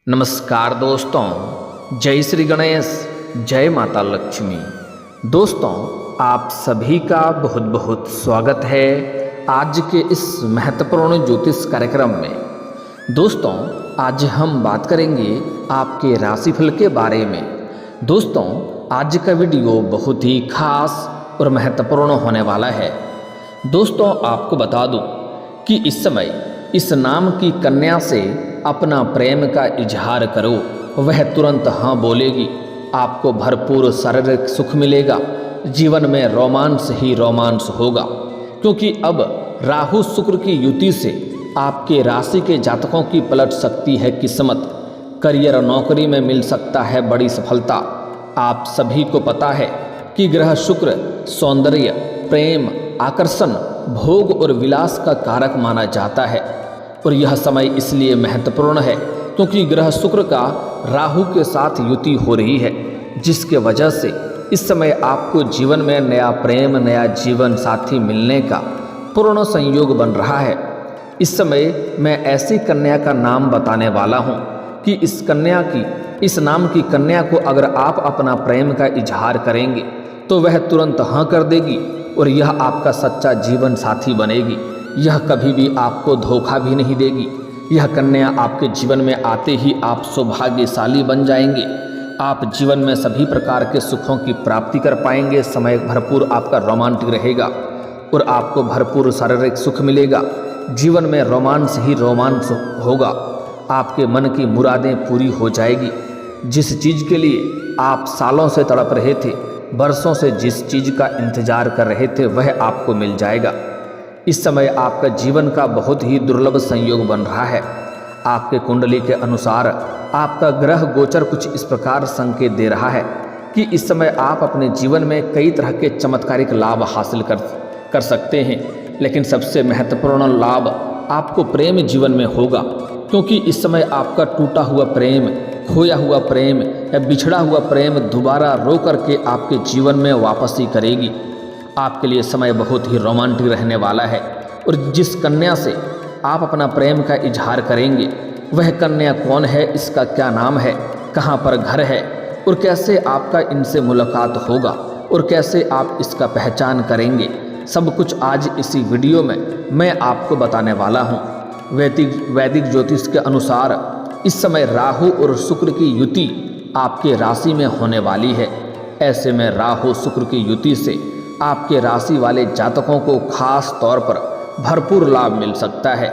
नमस्कार दोस्तों, जय श्री गणेश, जय माता लक्ष्मी। दोस्तों, आप सभी का बहुत बहुत स्वागत है आज के इस महत्वपूर्ण ज्योतिष कार्यक्रम में। दोस्तों, आज हम बात करेंगे आपके राशिफल के बारे में। दोस्तों, आज का वीडियो बहुत ही खास और महत्वपूर्ण होने वाला है। दोस्तों, आपको बता दूं कि इस समय इस नाम की कन्या से अपना प्रेम का इजहार करो, वह तुरंत हाँ बोलेगी। आपको भरपूर शारीरिक सुख मिलेगा, जीवन में रोमांस ही रोमांस होगा, क्योंकि अब राहु शुक्र की युति से आपके राशि के जातकों की पलट सकती है किस्मत। करियर और नौकरी में मिल सकता है बड़ी सफलता। आप सभी को पता है कि ग्रह शुक्र सौंदर्य, प्रेम, आकर्षण, भोग और विलास का कारक माना जाता है। और यह समय इसलिए महत्वपूर्ण है क्योंकि ग्रह शुक्र का राहु के साथ युति हो रही है, जिसके वजह से इस समय आपको जीवन में नया प्रेम, नया जीवन साथी मिलने का पूर्ण संयोग बन रहा है। इस समय मैं ऐसी कन्या का नाम बताने वाला हूँ कि इस नाम की कन्या को अगर आप अपना प्रेम का इजहार करेंगे तो वह तुरंत हाँ कर देगी और यह आपका सच्चा जीवन साथी बनेगी। यह कभी भी आपको धोखा भी नहीं देगी। यह कन्या आपके जीवन में आते ही आप सौभाग्यशाली बन जाएंगे। आप जीवन में सभी प्रकार के सुखों की प्राप्ति कर पाएंगे। समय भरपूर आपका रोमांटिक रहेगा और आपको भरपूर शारीरिक सुख मिलेगा। जीवन में रोमांस ही रोमांस होगा। आपके मन की मुरादें पूरी हो जाएगी। जिस चीज़ के लिए आप सालों से तड़प रहे थे, बरसों से जिस चीज़ का इंतजार कर रहे थे, वह आपको मिल जाएगा। इस समय आपका जीवन का बहुत ही दुर्लभ संयोग बन रहा है। आपके कुंडली के अनुसार आपका ग्रह गोचर कुछ इस प्रकार संकेत दे रहा है कि इस समय आप अपने जीवन में कई तरह के चमत्कारिक लाभ हासिल कर सकते हैं, लेकिन सबसे महत्वपूर्ण लाभ आपको प्रेम जीवन में होगा, क्योंकि इस समय आपका टूटा हुआ प्रेम, खोया हुआ प्रेम या बिछड़ा हुआ प्रेम दोबारा रो करके आपके जीवन में वापसी करेगी। आपके लिए समय बहुत ही रोमांटिक रहने वाला है। और जिस कन्या से आप अपना प्रेम का इजहार करेंगे, वह कन्या कौन है, इसका क्या नाम है, कहाँ पर घर है और कैसे आपका इनसे मुलाकात होगा और कैसे आप इसका पहचान करेंगे, सब कुछ आज इसी वीडियो में मैं आपको बताने वाला हूँ। वैदिक ज्योतिष के अनुसार इस समय राहु और शुक्र की युति आपके राशि में होने वाली है। ऐसे में राहु शुक्र की युति से आपके राशि वाले जातकों को खास तौर पर भरपूर लाभ मिल सकता है।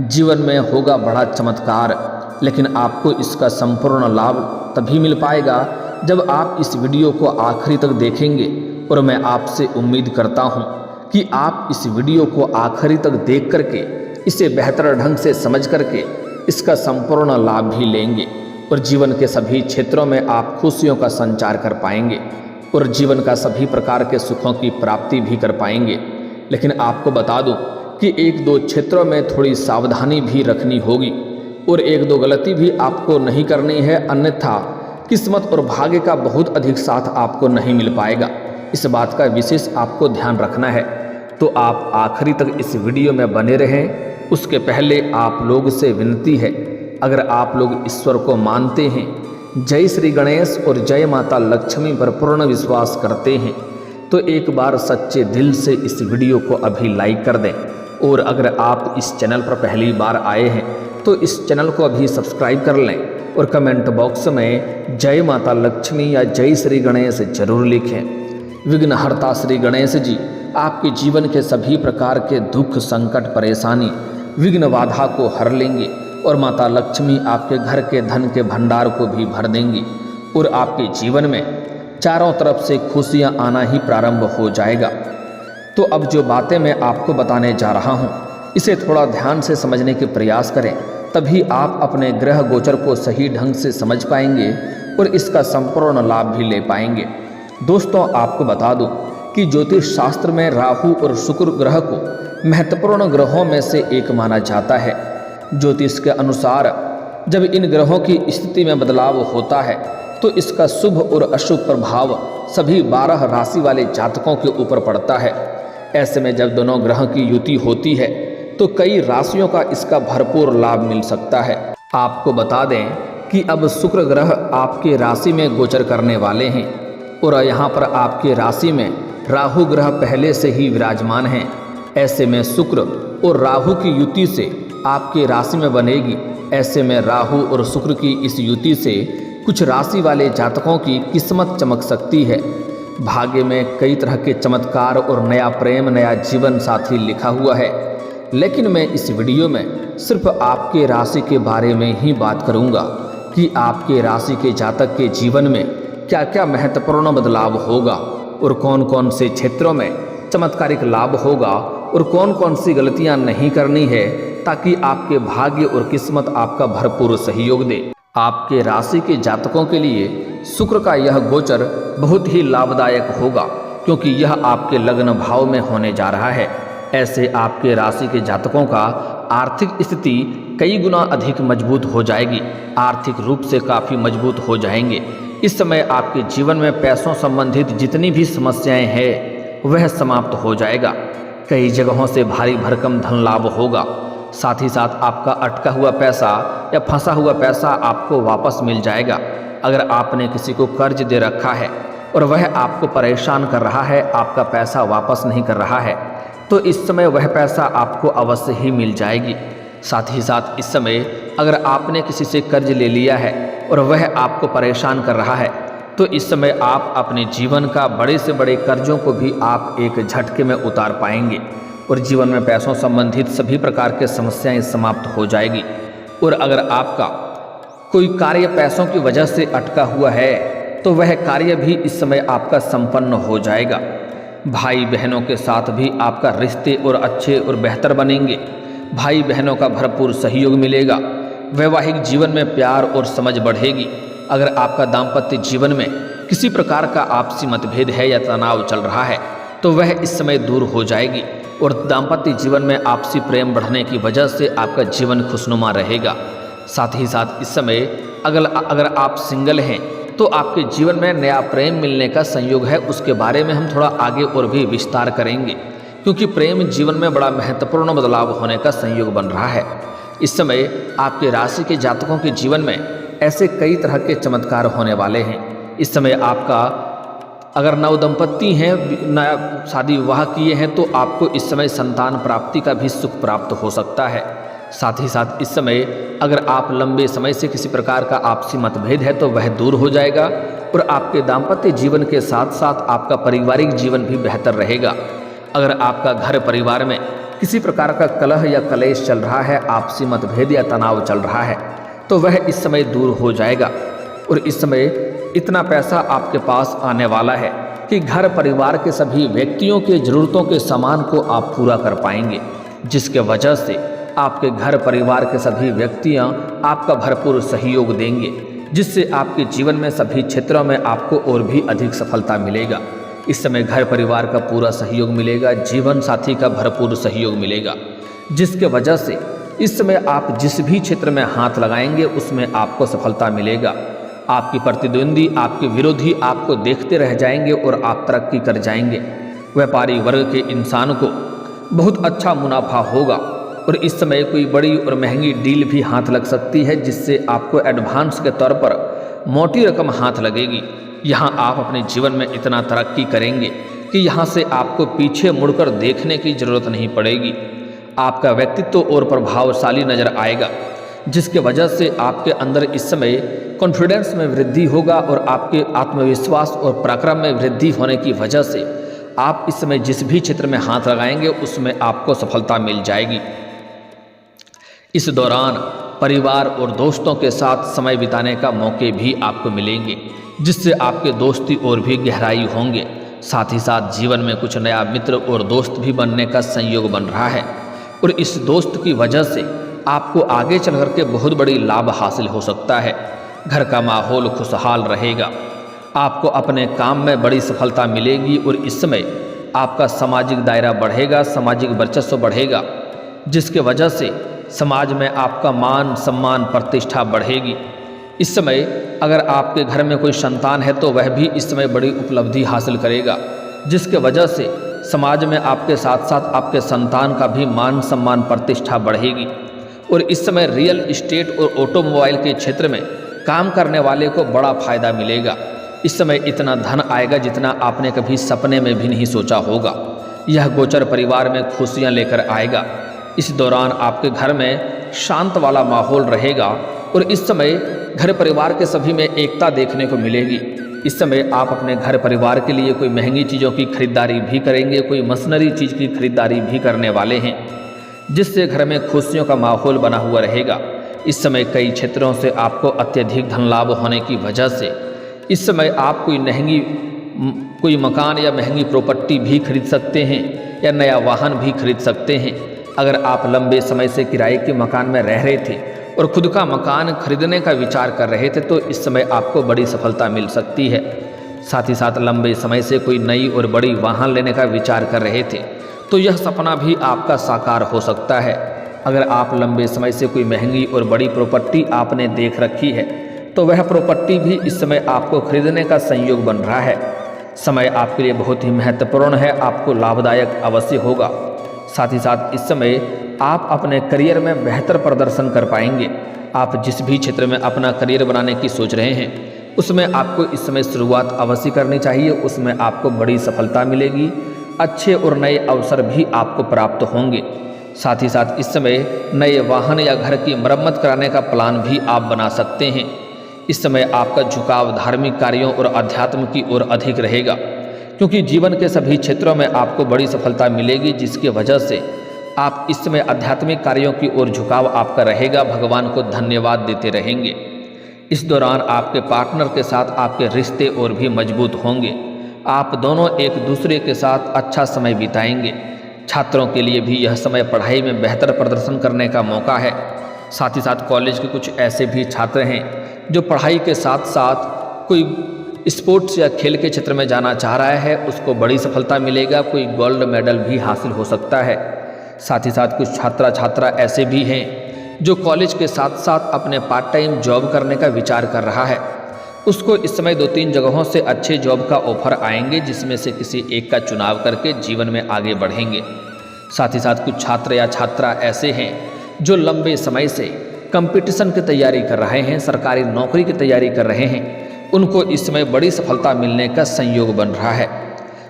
जीवन में होगा बड़ा चमत्कार, लेकिन आपको इसका संपूर्ण लाभ तभी मिल पाएगा जब आप इस वीडियो को आखिरी तक देखेंगे। और मैं आपसे उम्मीद करता हूँ कि आप इस वीडियो को आखिरी तक देख करके इसे बेहतर ढंग से समझ करके इसका संपूर्ण लाभ भी लेंगे और जीवन के सभी क्षेत्रों में आप खुशियों का संचार कर पाएंगे और जीवन का सभी प्रकार के सुखों की प्राप्ति भी कर पाएंगे। लेकिन आपको बता दूं कि एक दो क्षेत्रों में थोड़ी सावधानी भी रखनी होगी और एक दो गलती भी आपको नहीं करनी है, अन्यथा किस्मत और भाग्य का बहुत अधिक साथ आपको नहीं मिल पाएगा। इस बात का विशेष आपको ध्यान रखना है। तो आप आखिरी तक इस वीडियो में बने रहें। उसके पहले आप लोग से विनती है, अगर आप लोग ईश्वर को मानते हैं, जय श्री गणेश और जय माता लक्ष्मी पर पूर्ण विश्वास करते हैं, तो एक बार सच्चे दिल से इस वीडियो को अभी लाइक कर दें। और अगर आप इस चैनल पर पहली बार आए हैं तो इस चैनल को अभी सब्सक्राइब कर लें और कमेंट बॉक्स में जय माता लक्ष्मी या जय श्री गणेश जरूर लिखें। विघ्नहर्ता श्री गणेश जी आपके जीवन के सभी प्रकार के दुख, संकट, परेशानी, विघ्न बाधा को हर लेंगे और माता लक्ष्मी आपके घर के धन के भंडार को भी भर देंगी और आपके जीवन में चारों तरफ से खुशियां आना ही प्रारंभ हो जाएगा। तो अब जो बातें मैं आपको बताने जा रहा हूं, इसे थोड़ा ध्यान से समझने के प्रयास करें, तभी आप अपने ग्रह गोचर को सही ढंग से समझ पाएंगे और इसका संपूर्ण लाभ भी ले पाएंगे। दोस्तों, आपको बता दूं कि ज्योतिष शास्त्र में राहु और शुक्र ग्रह को महत्वपूर्ण ग्रहों में से एक माना जाता है। ज्योतिष के अनुसार जब इन ग्रहों की स्थिति में बदलाव होता है तो इसका शुभ और अशुभ प्रभाव सभी 12 राशि वाले जातकों के ऊपर पड़ता है। ऐसे में जब दोनों ग्रह की युति होती है तो कई राशियों का इसका भरपूर लाभ मिल सकता है। आपको बता दें कि अब शुक्र ग्रह आपके राशि में गोचर करने वाले हैं और यहाँ पर आपके राशि में राहु ग्रह पहले से ही विराजमान हैं। ऐसे में शुक्र और राहु की युति से आपके राशि में बनेगी। ऐसे में राहु और शुक्र की इस युति से कुछ राशि वाले जातकों की किस्मत चमक सकती है। भाग्य में कई तरह के चमत्कार और नया प्रेम, नया जीवन साथी लिखा हुआ है। लेकिन मैं इस वीडियो में सिर्फ आपके राशि के बारे में ही बात करूंगा कि आपके राशि के जातक के जीवन में क्या क्या महत्वपूर्ण बदलाव होगा और कौन कौन से क्षेत्रों में चमत्कारिक लाभ होगा और कौन कौन सी गलतियां नहीं करनी है, ताकि आपके भाग्य और किस्मत आपका भरपूर सहयोग दे। आपके राशि के जातकों के लिए शुक्र का यह गोचर बहुत ही लाभदायक होगा, क्योंकि यह आपके लग्न भाव में होने जा रहा है। ऐसे आपके राशि के जातकों का आर्थिक स्थिति कई गुना अधिक मजबूत हो जाएगी, आर्थिक रूप से काफ़ी मजबूत हो जाएंगे। इस समय आपके जीवन में पैसों संबंधित जितनी भी समस्याएं हैं वह समाप्त हो जाएगा। कई जगहों से भारी भरकम धन लाभ होगा। साथ ही साथ आपका अटका हुआ पैसा या फंसा हुआ पैसा आपको वापस मिल जाएगा। अगर आपने किसी को कर्ज दे रखा है और वह आपको परेशान कर रहा है, आपका पैसा वापस नहीं कर रहा है, तो इस समय वह पैसा आपको अवश्य ही मिल जाएगी। साथ ही साथ इस समय अगर आपने किसी से कर्ज ले लिया है और वह आपको परेशान कर रहा है, तो इस समय आप अपने जीवन का बड़े से बड़े कर्जों को भी आप एक झटके में उतार पाएंगे और जीवन में पैसों संबंधित सभी प्रकार के समस्याएं समाप्त हो जाएगी। और अगर आपका कोई कार्य पैसों की वजह से अटका हुआ है, तो वह कार्य भी इस समय आपका संपन्न हो जाएगा। भाई बहनों के साथ भी आपका रिश्ते और अच्छे और बेहतर बनेंगे। भाई बहनों का भरपूर सहयोग मिलेगा। वैवाहिक जीवन में प्यार और समझ बढ़ेगी। अगर आपका दाम्पत्य जीवन में किसी प्रकार का आपसी मतभेद है या तनाव चल रहा है, तो वह इस समय दूर हो जाएगी और दाम्पत्य जीवन में आपसी प्रेम बढ़ने की वजह से आपका जीवन खुशनुमा रहेगा। साथ ही साथ इस समय अगर आप सिंगल हैं, तो आपके जीवन में नया प्रेम मिलने का संयोग है। उसके बारे में हम थोड़ा आगे और भी विस्तार करेंगे, क्योंकि प्रेम जीवन में बड़ा महत्वपूर्ण बदलाव होने का संयोग बन रहा है। इस समय आपके राशि के जातकों के जीवन में ऐसे कई तरह के चमत्कार होने वाले हैं। इस समय आपका अगर नवदंपति हैं, नया शादी विवाह किए हैं, तो आपको इस समय संतान प्राप्ति का भी सुख प्राप्त हो सकता है। साथ ही साथ इस समय अगर आप लंबे समय से किसी प्रकार का आपसी मतभेद है, तो वह दूर हो जाएगा और आपके दाम्पत्य जीवन के साथ साथ आपका पारिवारिक जीवन भी बेहतर रहेगा। अगर आपका घर परिवार में किसी प्रकार का कलह या कलेश चल रहा है, आपसी मतभेद या तनाव चल रहा है, तो वह इस समय दूर हो जाएगा। और इस समय इतना पैसा आपके पास आने वाला है कि घर परिवार के सभी व्यक्तियों के ज़रूरतों के सामान को आप पूरा कर पाएंगे, जिसके वजह से आपके घर परिवार के सभी व्यक्तियां आपका भरपूर सहयोग देंगे, जिससे आपके जीवन में सभी क्षेत्रों में आपको और भी अधिक सफलता मिलेगा। इस समय घर परिवार का पूरा सहयोग मिलेगा, जीवन साथी का भरपूर सहयोग मिलेगा, जिसके वजह से इस समय आप जिस भी क्षेत्र में हाथ लगाएंगे उसमें आपको सफलता मिलेगा। आपकी प्रतिद्वंदी, आपके विरोधी आपको देखते रह जाएंगे और आप तरक्की कर जाएंगे। व्यापारी वर्ग के इंसान को बहुत अच्छा मुनाफा होगा और इस समय कोई बड़ी और महंगी डील भी हाथ लग सकती है, जिससे आपको एडवांस के तौर पर मोटी रकम हाथ लगेगी। यहाँ आप अपने जीवन में इतना तरक्की करेंगे कि यहाँ से आपको पीछे मुड़कर देखने की जरूरत नहीं पड़ेगी। आपका व्यक्तित्व और प्रभावशाली नजर आएगा, जिसके वजह से आपके अंदर इस समय कॉन्फिडेंस में वृद्धि होगा और आपके आत्मविश्वास और पराक्रम में वृद्धि होने की वजह से आप इस समय जिस भी क्षेत्र में हाथ लगाएंगे उसमें आपको सफलता मिल जाएगी। इस दौरान परिवार और दोस्तों के साथ समय बिताने का मौके भी आपको मिलेंगे, जिससे आपके दोस्ती और भी गहराई होंगे। साथ ही साथ जीवन में कुछ नया मित्र और दोस्त भी बनने का संयोग बन रहा है और इस दोस्त की वजह से आपको आगे चल कर के बहुत बड़ी लाभ हासिल हो सकता है। घर का माहौल खुशहाल रहेगा, आपको अपने काम में बड़ी सफलता मिलेगी और इस समय आपका सामाजिक दायरा बढ़ेगा, सामाजिक वर्चस्व बढ़ेगा, जिसके वजह से समाज में आपका मान सम्मान प्रतिष्ठा बढ़ेगी। इस समय अगर आपके घर में कोई संतान है तो वह भी इस समय बड़ी उपलब्धि हासिल करेगा, जिसके वजह से समाज में आपके साथ साथ आपके संतान का भी मान सम्मान प्रतिष्ठा बढ़ेगी। और इस समय रियल इस्टेट और ऑटोमोबाइल के क्षेत्र में काम करने वाले को बड़ा फायदा मिलेगा। इस समय इतना धन आएगा जितना आपने कभी सपने में भी नहीं सोचा होगा। यह गोचर परिवार में खुशियां लेकर आएगा। इस दौरान आपके घर में शांत वाला माहौल रहेगा और इस समय घर परिवार के सभी में एकता देखने को मिलेगी। इस समय आप अपने घर परिवार के लिए कोई महंगी चीज़ों की खरीदारी भी करेंगे, कोई मशीनरी चीज़ की खरीदारी भी करने वाले हैं, जिससे घर में खुशियों का माहौल बना हुआ रहेगा। इस समय कई क्षेत्रों से आपको अत्यधिक धन लाभ होने की वजह से इस समय आप कोई मकान या महंगी प्रॉपर्टी भी खरीद सकते हैं या नया वाहन भी खरीद सकते हैं। अगर आप लंबे समय से किराए के मकान में रह रहे थे और खुद का मकान खरीदने का विचार कर रहे थे तो इस समय आपको बड़ी सफलता मिल सकती है। साथ ही साथ लंबे समय से कोई नई और बड़ी वाहन लेने का विचार कर रहे थे तो यह सपना भी आपका साकार हो सकता है। अगर आप लंबे समय से कोई महंगी और बड़ी प्रॉपर्टी आपने देख रखी है तो वह प्रॉपर्टी भी इस समय आपको खरीदने का संयोग बन रहा है। समय आपके लिए बहुत ही महत्वपूर्ण है, आपको लाभदायक अवश्य होगा। साथ ही साथ इस समय आप अपने करियर में बेहतर प्रदर्शन कर पाएंगे। आप जिस भी क्षेत्र में अपना करियर बनाने की सोच रहे हैं उसमें आपको इस समय शुरुआत अवश्य करनी चाहिए, उसमें आपको बड़ी सफलता मिलेगी। अच्छे और नए अवसर भी आपको प्राप्त होंगे। साथ ही साथ इस समय नए वाहन या घर की मरम्मत कराने का प्लान भी आप बना सकते हैं। इस समय आपका झुकाव धार्मिक कार्यों और अध्यात्म की ओर अधिक रहेगा, क्योंकि जीवन के सभी क्षेत्रों में आपको बड़ी सफलता मिलेगी, जिसकी वजह से आप इस समय आध्यात्मिक कार्यों की ओर झुकाव आपका रहेगा। भगवान को धन्यवाद देते रहेंगे। इस दौरान आपके पार्टनर के साथ आपके रिश्ते और भी मजबूत होंगे। आप दोनों एक दूसरे के साथ अच्छा समय बिताएंगे। छात्रों के लिए भी यह समय पढ़ाई में बेहतर प्रदर्शन करने का मौका है। साथ ही साथ कॉलेज के कुछ ऐसे भी छात्र हैं जो पढ़ाई के साथ साथ कोई स्पोर्ट्स या खेल के क्षेत्र में जाना चाह रहा है, उसको बड़ी सफलता मिलेगा। कोई गोल्ड मेडल भी हासिल हो सकता है। साथ ही साथ कुछ छात्रा ऐसे भी हैं जो कॉलेज के साथ साथ अपने पार्ट टाइम जॉब करने का विचार कर रहा है, उसको इस समय 2-3 जगहों से अच्छे जॉब का ऑफर आएंगे, जिसमें से किसी एक का चुनाव करके जीवन में आगे बढ़ेंगे। साथ ही साथ कुछ छात्र या छात्रा ऐसे हैं जो लंबे समय से कंपटीशन की तैयारी कर रहे हैं, सरकारी नौकरी की तैयारी कर रहे हैं, उनको इस समय बड़ी सफलता मिलने का संयोग बन रहा है।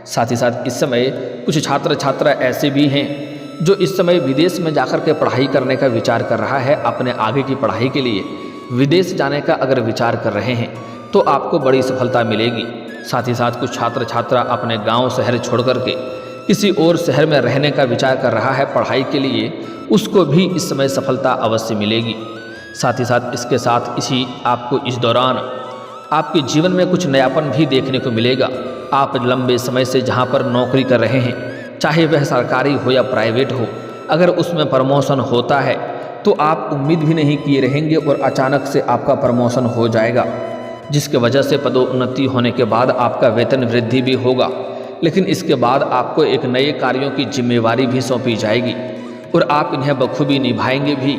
साथ ही साथ इस समय कुछ छात्र छात्रा ऐसे भी हैं जो इस समय विदेश में जाकर के पढ़ाई करने का विचार कर रहा है। अपने आगे की पढ़ाई के लिए विदेश जाने का अगर विचार कर रहे हैं तो आपको बड़ी सफलता मिलेगी। साथ ही साथ कुछ छात्र छात्रा अपने गांव शहर छोड़ करके किसी और शहर में रहने का विचार कर रहा है पढ़ाई के लिए, उसको भी इस समय सफलता अवश्य मिलेगी। साथ ही साथ इसके साथ आपको इस दौरान आपके जीवन में कुछ नयापन भी देखने को मिलेगा। आप लंबे समय से जहाँ पर नौकरी कर रहे हैं, चाहे वह सरकारी हो या प्राइवेट हो, अगर उसमें प्रमोशन होता है तो आप उम्मीद भी नहीं किए रहेंगे और अचानक से आपका प्रमोशन हो जाएगा, जिसके वजह से पदोन्नति होने के बाद आपका वेतन वृद्धि भी होगा। लेकिन इसके बाद आपको एक नए कार्यों की जिम्मेवारी भी सौंपी जाएगी और आप इन्हें बखूबी निभाएंगे भी।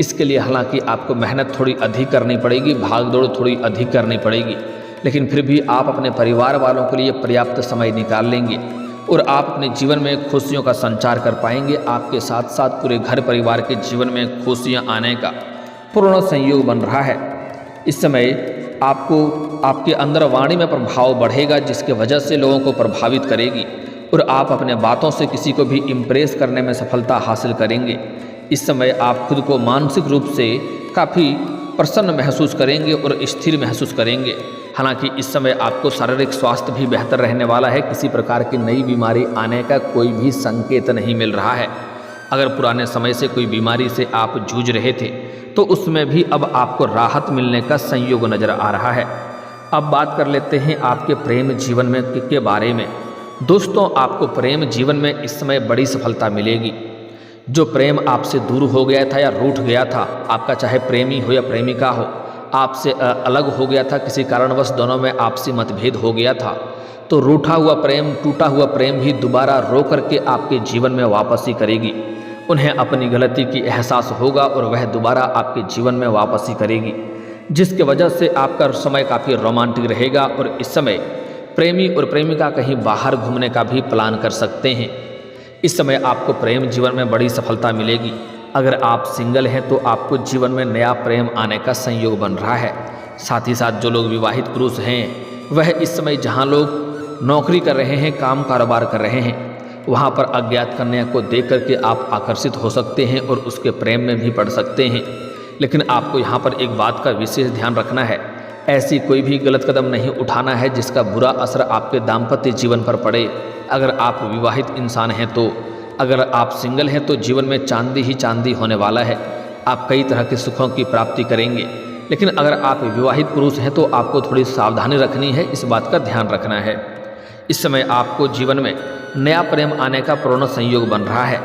इसके लिए हालांकि आपको मेहनत थोड़ी अधिक करनी पड़ेगी, भाग दौड़ थोड़ी अधिक करनी पड़ेगी, लेकिन फिर भी आप अपने परिवार वालों के लिए पर्याप्त समय निकाल लेंगे और आप अपने जीवन में खुशियों का संचार कर पाएंगे। आपके साथ साथ पूरे घर परिवार के जीवन में खुशियां आने का पूर्ण संयोग बन रहा है। इस समय आपको आपके अंदर वाणी में प्रभाव बढ़ेगा, जिसके वजह से लोगों को प्रभावित करेगी और आप अपने बातों से किसी को भी इम्प्रेस करने में सफलता हासिल करेंगे। इस समय आप खुद को मानसिक रूप से काफ़ी प्रसन्न महसूस करेंगे और स्थिर महसूस करेंगे। हालांकि इस समय आपको शारीरिक स्वास्थ्य भी बेहतर रहने वाला है। किसी प्रकार की नई बीमारी आने का कोई भी संकेत नहीं मिल रहा है। अगर पुराने समय से कोई बीमारी से आप जूझ रहे थे तो उसमें भी अब आपको राहत मिलने का संयोग नजर आ रहा है। अब बात कर लेते हैं आपके प्रेम जीवन में के बारे में। दोस्तों, आपको प्रेम जीवन में इस समय बड़ी सफलता मिलेगी। जो प्रेम आपसे दूर हो गया था या रूठ गया था, आपका चाहे प्रेमी हो या प्रेमिका हो, आपसे अलग हो गया था, किसी कारणवश दोनों में आपसी मतभेद हो गया था, तो रूठा हुआ प्रेम, टूटा हुआ प्रेम भी दोबारा रो करके आपके जीवन में वापसी करेगी। उन्हें अपनी गलती की एहसास होगा और वह दोबारा आपके जीवन में वापसी करेगी, जिसके वजह से आपका समय काफ़ी रोमांटिक रहेगा। और इस समय प्रेमी और प्रेमिका कहीं बाहर घूमने का भी प्लान कर सकते हैं। इस समय आपको प्रेम जीवन में बड़ी सफलता मिलेगी। अगर आप सिंगल हैं तो आपको जीवन में नया प्रेम आने का संयोग बन रहा है। साथ ही साथ जो लोग विवाहित पुरुष हैं वह इस समय जहाँ लोग नौकरी कर रहे हैं, काम कारोबार कर रहे हैं, वहाँ पर अज्ञात कन्या को देख करके आप आकर्षित हो सकते हैं और उसके प्रेम में भी पड़ सकते हैं। लेकिन आपको यहाँ पर एक बात का विशेष ध्यान रखना है, ऐसी कोई भी गलत कदम नहीं उठाना है जिसका बुरा असर आपके दाम्पत्य जीवन पर पड़े। अगर आप विवाहित इंसान हैं तो, अगर आप सिंगल हैं तो जीवन में चांदी ही चांदी होने वाला है। आप कई तरह के सुखों की प्राप्ति करेंगे। लेकिन अगर आप विवाहित पुरुष हैं तो आपको थोड़ी सावधानी रखनी है, इस बात का ध्यान रखना है। इस समय आपको जीवन में नया प्रेम आने का पूर्ण संयोग बन रहा है।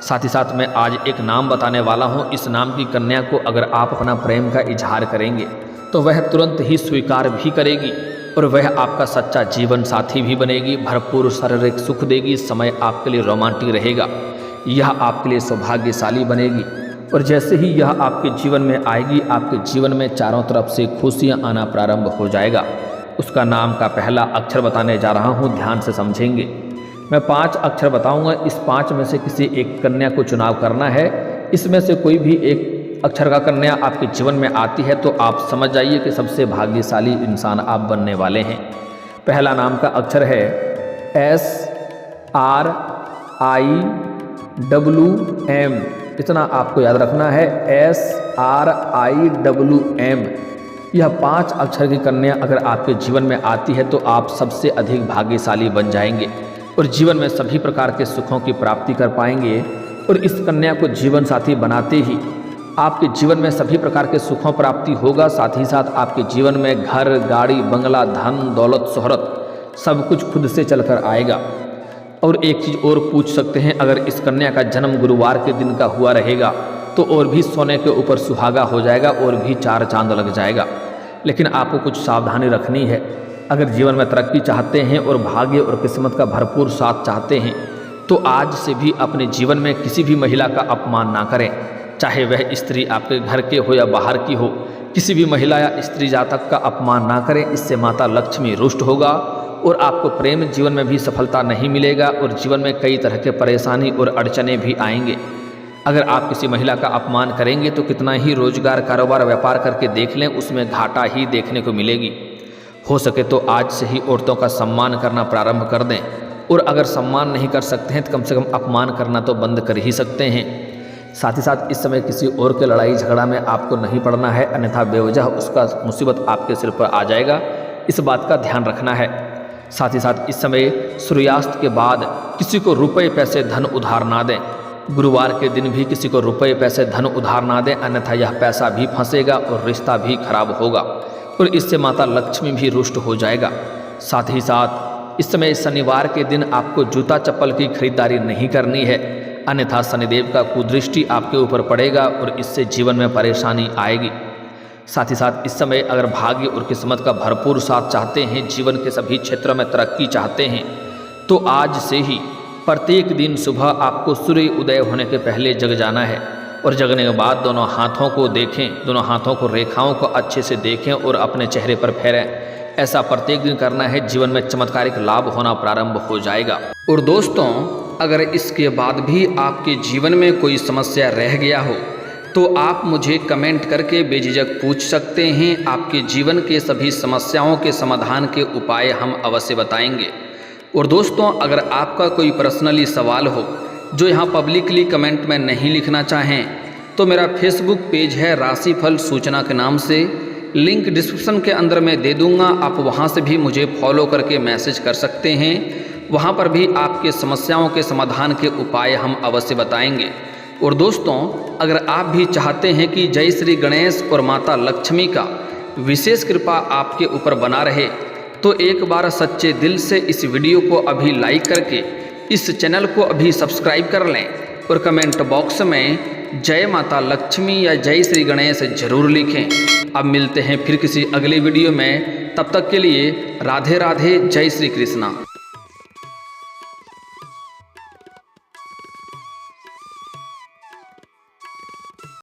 साथ ही साथ मैं आज एक नाम बताने वाला हूँ। इस नाम की कन्या को अगर आप अपना प्रेम का इजहार करेंगे तो वह तुरंत ही स्वीकार भी करेगी और वह आपका सच्चा जीवन साथी भी बनेगी, भरपूर शारीरिक सुख देगी, समय आपके लिए रोमांटिक रहेगा, यह आपके लिए सौभाग्यशाली बनेगी। और जैसे ही यह आपके जीवन में आएगी, आपके जीवन में चारों तरफ से खुशियाँ आना प्रारंभ हो जाएगा। उसका नाम का पहला अक्षर बताने जा रहा हूँ, ध्यान से समझेंगे। मैं 5 अक्षर बताऊंगा, इस 5 में से किसी एक कन्या को चुनाव करना है। इसमें से कोई भी एक अक्षर का कन्या आपके जीवन में आती है तो आप समझ जाइए कि सबसे भाग्यशाली इंसान आप बनने वाले हैं। पहला नाम का अक्षर है SRIWM। इतना आपको याद रखना है, SRIWM। यह 5 अक्षर की कन्या अगर आपके जीवन में आती है तो आप सबसे अधिक भाग्यशाली बन जाएंगे और जीवन में सभी प्रकार के सुखों की प्राप्ति कर पाएंगे। और इस कन्या को जीवन साथी बनाते ही आपके जीवन में सभी प्रकार के सुखों प्राप्ति होगा। साथ ही साथ आपके जीवन में घर, गाड़ी, बंगला, धन, दौलत, शोहरत सब कुछ खुद से चलकर आएगा। और एक चीज़ और पूछ सकते हैं, अगर इस कन्या का जन्म गुरुवार के दिन का हुआ रहेगा तो और भी सोने के ऊपर सुहागा हो जाएगा और भी 4 चांद लग जाएगा। लेकिन आपको कुछ सावधानी रखनी है। अगर जीवन में तरक्की चाहते हैं और भाग्य और किस्मत का भरपूर साथ चाहते हैं तो आज से भी अपने जीवन में किसी भी महिला का अपमान ना करें, चाहे वह स्त्री आपके घर के हो या बाहर की हो। किसी भी महिला या स्त्री जातक का अपमान ना करें, इससे माता लक्ष्मी रुष्ट होगा और आपको प्रेम जीवन में भी सफलता नहीं मिलेगा और जीवन में कई तरह के परेशानी और अड़चने भी आएंगे। अगर आप किसी महिला का अपमान करेंगे तो कितना ही रोजगार, कारोबार, व्यापार करके देख लें, उसमें घाटा ही देखने को मिलेगी। हो सके तो आज से ही औरतों का सम्मान करना प्रारंभ कर दें और अगर सम्मान नहीं कर सकते हैं तो कम से कम अपमान करना तो बंद कर ही सकते हैं। साथ ही साथ इस समय किसी और के लड़ाई झगड़ा में आपको नहीं पड़ना है, अन्यथा बेवजह उसका मुसीबत आपके सिर पर आ जाएगा, इस बात का ध्यान रखना है। साथ ही साथ इस समय सूर्यास्त के बाद किसी को रुपए पैसे धन उधार ना दें। गुरुवार के दिन भी किसी को रुपए पैसे धन उधार ना दें, अन्यथा यह पैसा भी फंसेगा और रिश्ता भी खराब होगा और इससे माता लक्ष्मी भी रुष्ट हो जाएगा। साथ ही साथ इस समय शनिवार के दिन आपको जूता चप्पल की खरीदारी नहीं करनी है, अन्यथा शनिदेव का कुदृष्टि आपके ऊपर पड़ेगा और इससे जीवन में परेशानी आएगी। साथ ही साथ इस समय अगर भाग्य और किस्मत का भरपूर साथ चाहते हैं, जीवन के सभी क्षेत्रों में तरक्की चाहते हैं, तो आज से ही प्रत्येक दिन सुबह आपको सूर्य उदय होने के पहले जग जाना है और जगने के बाद दोनों हाथों को देखें, दोनों हाथों को रेखाओं को अच्छे से देखें और अपने चेहरे पर फेरें। ऐसा प्रत्येक दिन करना है, जीवन में चमत्कारिक लाभ होना प्रारंभ हो जाएगा। और दोस्तों, अगर इसके बाद भी आपके जीवन में कोई समस्या रह गया हो तो आप मुझे कमेंट करके बेझिझक पूछ सकते हैं। आपके जीवन के सभी समस्याओं के समाधान के उपाय हम अवश्य बताएंगे। और दोस्तों, अगर आपका कोई पर्सनली सवाल हो जो यहाँ पब्लिकली कमेंट में नहीं लिखना चाहें तो मेरा फेसबुक पेज है राशिफल सूचना के नाम से, लिंक डिस्क्रिप्शन के अंदर मैं दे दूँगा, आप वहाँ से भी मुझे फॉलो करके मैसेज कर सकते हैं। वहाँ पर भी आपके समस्याओं के समाधान के उपाय हम अवश्य बताएंगे। और दोस्तों, अगर आप भी चाहते हैं कि जय श्री गणेश और माता लक्ष्मी का विशेष कृपा आपके ऊपर बना रहे तो एक बार सच्चे दिल से इस वीडियो को अभी लाइक करके इस चैनल को अभी सब्सक्राइब कर लें और कमेंट बॉक्स में जय माता लक्ष्मी या जय श्री गणेश जरूर लिखें। अब मिलते हैं फिर किसी अगले वीडियो में, तब तक के लिए राधे राधे, जय श्री कृष्णा।